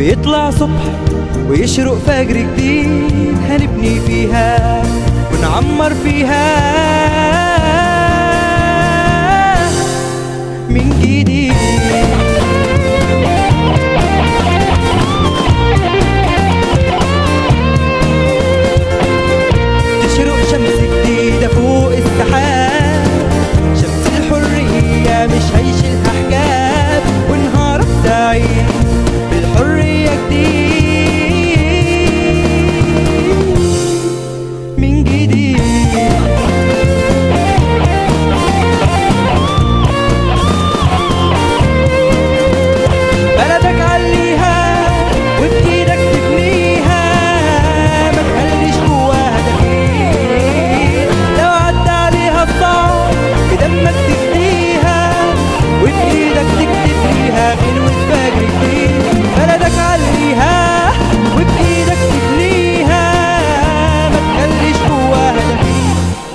بيطلع صبح ويشرق فجر جديد، هنبني فيها ونعمر فيها من جديد. تشرق شمس جديدة فوق السحاب، شمس الحرية مش هيشيلها حجاب، ونهارك سعيد بالحرية جديد من جديد. بلدك عليها وبإيدك تبنيها، ما تخليش جواها دفين، لو عدى عليها الصعب بدمك تفديها، وبإيدك تكتب ليها غنوة فجر جديد. بلدك عليها وبإيدك تبنيها، ما تخليش جواها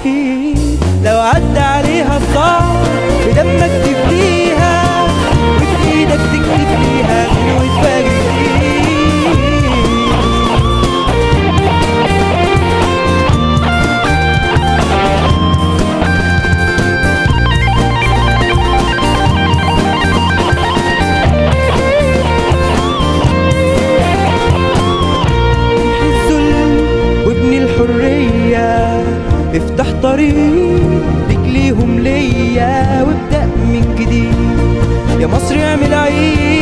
دفين، لو عدى عليها الصعب بدمك تفديها، وبإيدك تكتب ليها غنوة فجر جديد. الحرية افتح طريق رجليهم ليا، وابدأ من جديد يا مصر اعمل عيد.